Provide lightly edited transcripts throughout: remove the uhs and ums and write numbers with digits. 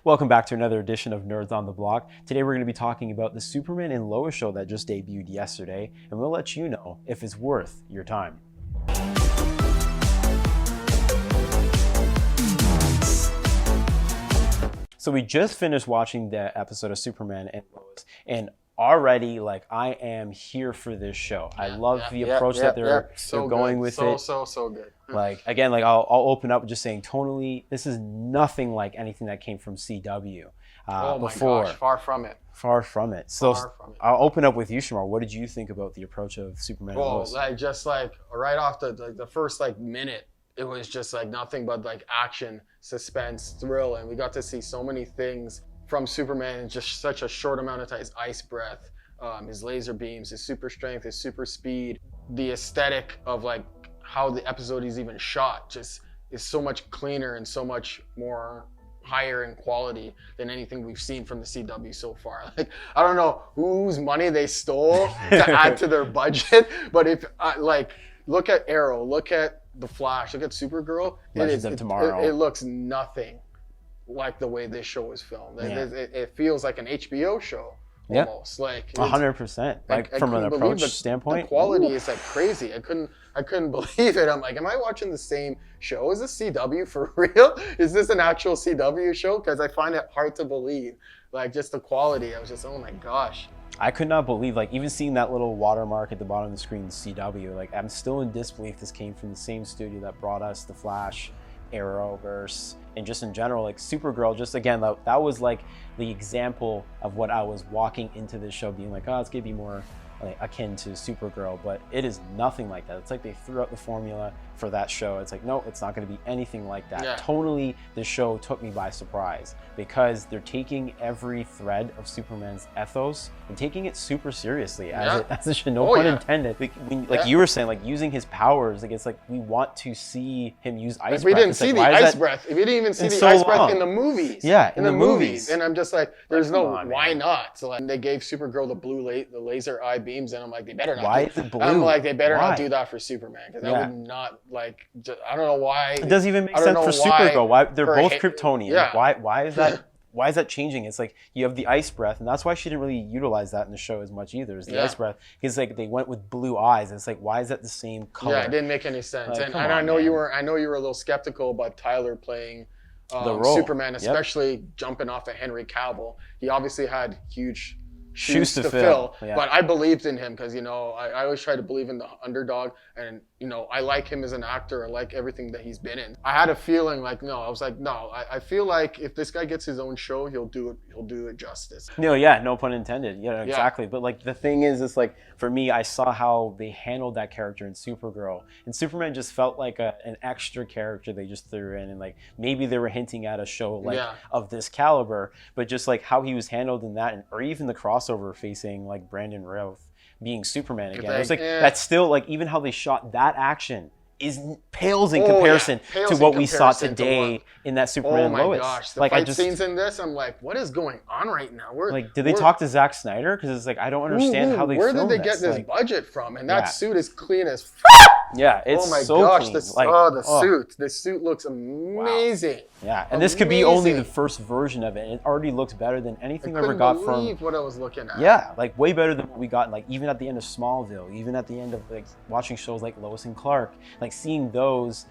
Welcome back to another edition of Nerds on the Block. Today we're going to be talking about the Superman and Lois show that just debuted yesterday, and we'll let you know if it's worth your time. So we just finished watching the episode of Superman and Lois, and already, I am here for this show. I love the approach that they're going with it. So good. I'll open up just saying tonally, this is nothing like anything that came from CW before. Gosh, far from it. Far from it. I'll open up with you, Shamar. What did you think about the approach of Superman and Lois? Right off the first minute, it was just nothing but action, suspense, thrill, and we got to see so many things from Superman in just such a short amount of time. His ice breath, his laser beams, his super strength, his super speed, the aesthetic of how the episode is even shot just is so much cleaner and so much more higher in quality than anything we've seen from the CW so far. I don't know whose money they stole to add to their budget, but if look at Arrow, look at The Flash, look at Supergirl, it looks nothing like the way this show is filmed. It feels like an HBO show almost. 100%. From an approach standpoint, the quality is crazy. I couldn't believe it. I'm like, am I watching the same show? Is this CW for real? Is this an actual CW show? Because I find it hard to believe. Just the quality. I was just, oh my gosh. I could not believe, even seeing that little watermark at the bottom of the screen, CW, I'm still in disbelief this came from the same studio that brought us The Flash, Arrowverse, and just in general, Supergirl, just again, that was the example of what I was walking into this show being it's gonna be more akin to Supergirl, but it is nothing like that. It's they threw out the formula for that show. It's no, it's not going to be anything like that. Yeah. Totally, the show took me by surprise because they're taking every thread of Superman's ethos and taking it super seriously as it should. No pun intended. You were saying, using his powers, it's we want to see him use ice breath. We didn't see the ice breath. We didn't even see the ice breath in the movies. Yeah, in the movies. And I'm just there's why not? So they gave Supergirl the laser eye beams, and I'm they better not. Why is it blue? I'm they better not do that for Superman, because that would not I don't know why. It doesn't even make sense for Supergirl. Why they're both Kryptonian? Yeah. Why is that? Why is that changing? It's you have the ice breath, and that's why she didn't really utilize that in the show as much either. Is the ice breath? Because they went with blue eyes. And it's why is that the same color? Yeah, it didn't make any sense. I know you were a little skeptical about Tyler playing the role. Superman, especially jumping off of Henry Cavill. He obviously had huge shoes to fill. Yeah. But I believed in him because I always try to believe in the underdog, and I like him as an actor. I like everything that he's been in. I had a feeling I feel like if this guy gets his own show, he'll do it justice. No pun intended. Exactly. But the thing is for me, I saw how they handled that character in Supergirl, and Superman just felt like an extra character they just threw in, and maybe they were hinting at a show of this caliber, but just how he was handled in that, or even the crossover facing Brandon Routh being Superman again. It was that's still even how they shot that action pales in comparison to what we saw today in that Superman and Lois. Oh my gosh, the fight scenes in this, I'm what is going on right now? Did they talk to Zack Snyder? Because it's I don't understand how they filmed this. Where did they get this budget from? And that suit is clean as Yeah, it's so clean. The suit looks amazing. Wow. Yeah, and this could be only the first version of it, and it already looks better than anything I ever got from. I couldn't believe what I was looking at. Yeah, way better than what we got, even at the end of Smallville, even at the end of watching shows like Lois and Clark, seeing those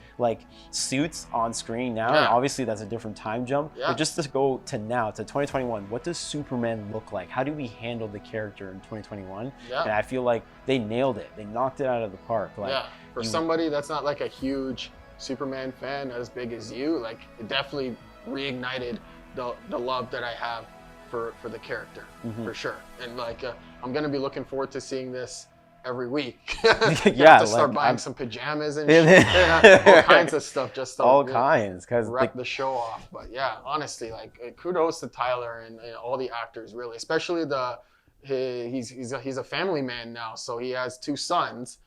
suits on screen now. And obviously that's a different time jump, but just to go to now to 2021, what does Superman look like? How do we handle the character in 2021? And I feel they nailed it. They knocked it out of the park. For somebody that's not a huge Superman fan as big as you, it definitely reignited the love that I have for the character, for sure. And I'm gonna be looking forward to seeing this every week. To start buying some pajamas and all kinds of stuff just to because wrap the show off. But honestly, kudos to Tyler and all the actors, really, especially he's a family man now, so he has two sons,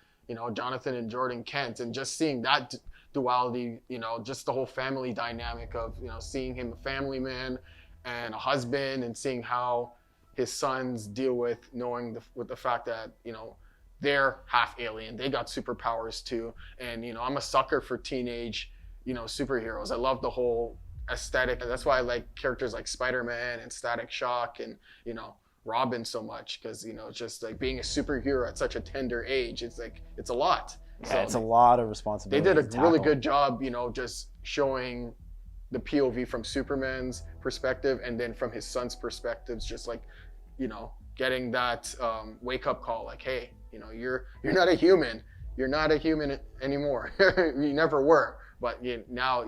Jonathan and Jordan Kent, and just seeing that duality, just the whole family dynamic of seeing him a family man and a husband, and seeing how his sons deal with knowing with the fact that they're half alien, they got superpowers too, and I'm a sucker for teenage superheroes. I love the whole aesthetic. And that's why I like characters like Spider-Man and Static Shock and, Robin so much, because, just like being a superhero at such a tender age, it's like, it's a lot. Yeah, it's a lot of responsibility. They did a really good job, just showing the POV from Superman's perspective and then from his son's perspectives, just like, getting that wake up call, like, hey, you're not a human. You're not a human anymore. You never were. But now,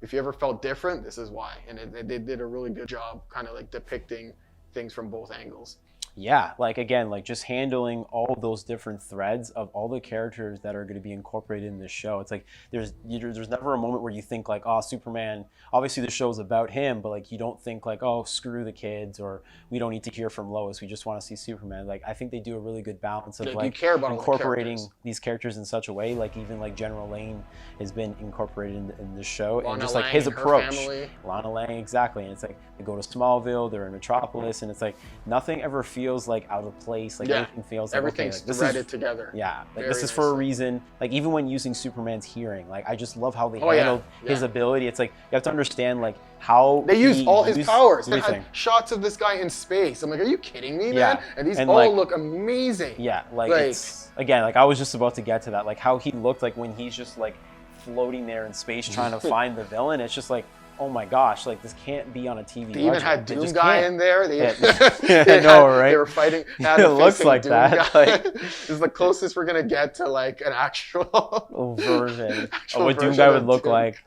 if you ever felt different, this is why. And they did a really good job kind of like depicting things from both angles. Yeah, like again, like just handling all those different threads of all the characters that are going to be incorporated in this show. It's like there's never a moment where you think like, oh, Superman, obviously the show's about him, but like you don't think like, oh, screw the kids, or we don't need to hear from Lois, we just want to see Superman. Like I think they do a really good balance of like care about incorporating these characters in such a way, like even like General Lane has been incorporated in this show, Lana and just Lang like his and her approach. family. Lana Lang, exactly. And it's like they go to Smallville, they're in Metropolis, and it's like nothing ever feels like out of place. Like everything feels like everything's okay, like, threaded together. Yeah, like Very this is for a reason. Like even when using Superman's hearing, like I just love how they handled his ability. It's like you have to understand like how they use all his powers. They everything. had shots of this guy in space. I'm like, are you kidding me, man? Yeah. And these and all like, look amazing. Yeah, like it's again, like I was just about to get to that, like how he looked like when he's just like floating there in space trying to find the villain. It's just like, oh my gosh, like this can't be on a TV. They even had Doom Guy in there. I know, right? They were fighting. It looks like Doom that. Guy. Like, this is the closest we're gonna get to like an actual version of what Doom Guy would look like.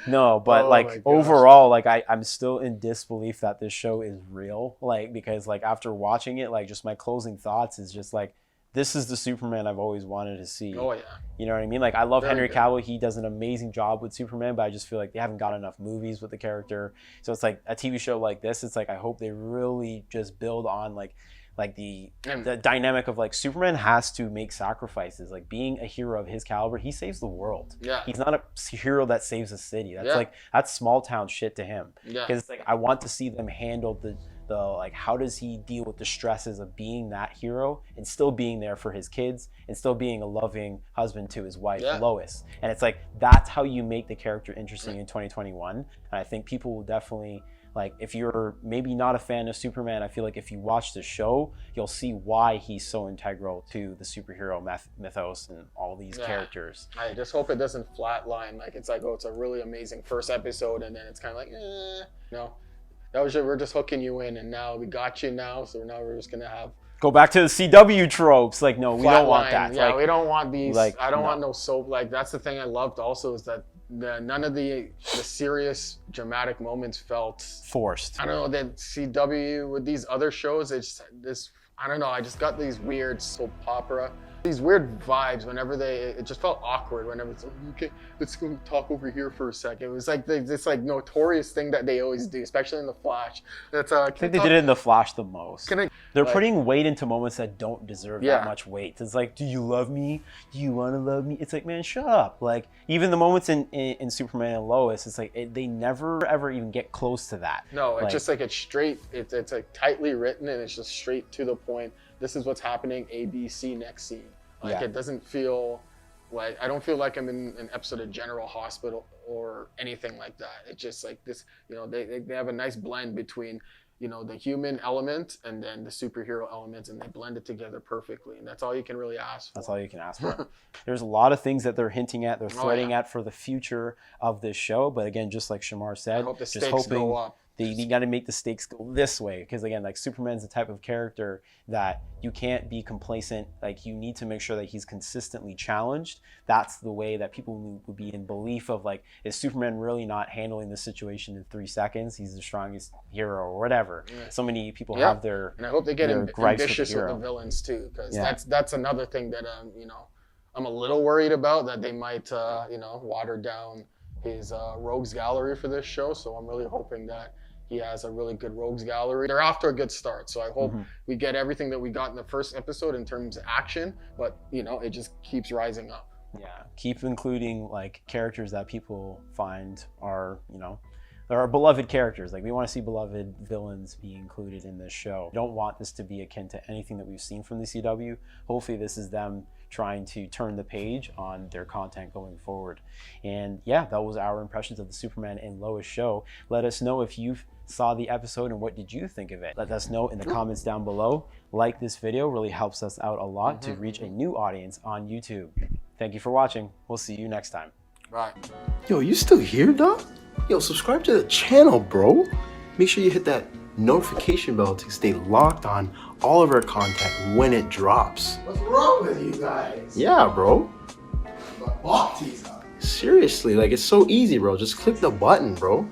No, but like gosh. overall, like I'm still in disbelief that this show is real. Like because like after watching it, like just my closing thoughts is just like, this is the Superman I've always wanted to see. Oh yeah. You know what I mean? Like I love Very Henry good. Cavill. He does an amazing job with Superman, but I just feel like they haven't got enough movies with the character. So it's like a TV show like this. It's like I hope they really just build on like the dynamic of like Superman has to make sacrifices. Like being a hero of his caliber, he saves the world. Yeah. He's not a hero that saves a city. That's like that's small town shit to him. Yeah. Because it's like I want to see them handle the like how does he deal with the stresses of being that hero and still being there for his kids and still being a loving husband to his wife Lois. And it's like that's how you make the character interesting in 2021. And I think people will definitely, like, if you're maybe not a fan of Superman, I feel like if you watch the show, you'll see why he's so integral to the superhero mythos and all these characters. I just hope it doesn't flatline. Like it's like, oh, it's a really amazing first episode, and then it's kind of like, no. We're just hooking you in, and now we got you now, so now we're just gonna have go back to the CW tropes. Like, no, we don't want that. Yeah, like, we don't want these. Like, I don't want no soap. Like that's the thing I loved also is that none of the serious dramatic moments felt forced. I don't know that CW with these other shows. It's this. I don't know. I just got these weird soap opera. These weird vibes whenever it just felt awkward whenever it's like, okay, let's go talk over here for a second. It was like this like notorious thing that they always do, especially in The Flash. That's I think they did it in The Flash the most. They're like, putting weight into moments that don't deserve that much weight. It's like, do you love me? Do you want to love me? It's like, man, shut up. Like even the moments in Superman and Lois, it's like they never ever even get close to that. No, it's like, just like it's straight. It's like tightly written and it's just straight to the point. This is what's happening. A, B, C, next scene. Like it doesn't feel like I don't feel like I'm in an episode of General Hospital or anything like that. It's just like this, they have a nice blend between, the human element and then the superhero elements, and they blend it together perfectly. And that's all you can really ask for. That's all you can ask for. There's a lot of things that they're hinting at, they're threading at for the future of this show. But again, just like Shamar said, I hope the stakes go up. You got to make the stakes go this way, because again, like Superman's the type of character that you can't be complacent. Like you need to make sure that he's consistently challenged. That's the way that people would be in belief of like, is Superman really not handling the situation in 3 seconds? He's the strongest hero or whatever. Yeah. So many people have their and I hope they get ambitious with the villains too, because that's another thing that I'm a little worried about, that they might water down his rogues gallery for this show. So I'm really hoping that he has a really good rogues gallery. They're off to a good start, so I hope we get everything that we got in the first episode in terms of action, but it just keeps rising up. Yeah, keep including like characters that people find are there are beloved characters. Like we want to see beloved villains be included in this show. We don't want this to be akin to anything that we've seen from the CW. Hopefully this is them trying to turn the page on their content going forward. And yeah, that was our impressions of the Superman and Lois show. Let us know if you saw the episode and what did you think of it. Let us know in the comments down below. Like this video, really helps us out a lot to reach a new audience on YouTube. Thank you for watching. We'll see you next time. Right. Yo, you still here, dog? Yo, subscribe to the channel, bro. Make sure you hit that notification bell to stay locked on all of our content when it drops. What's wrong with you guys? Yeah, bro. But bought these guys. Seriously, like, it's so easy, bro. Just click the button, bro.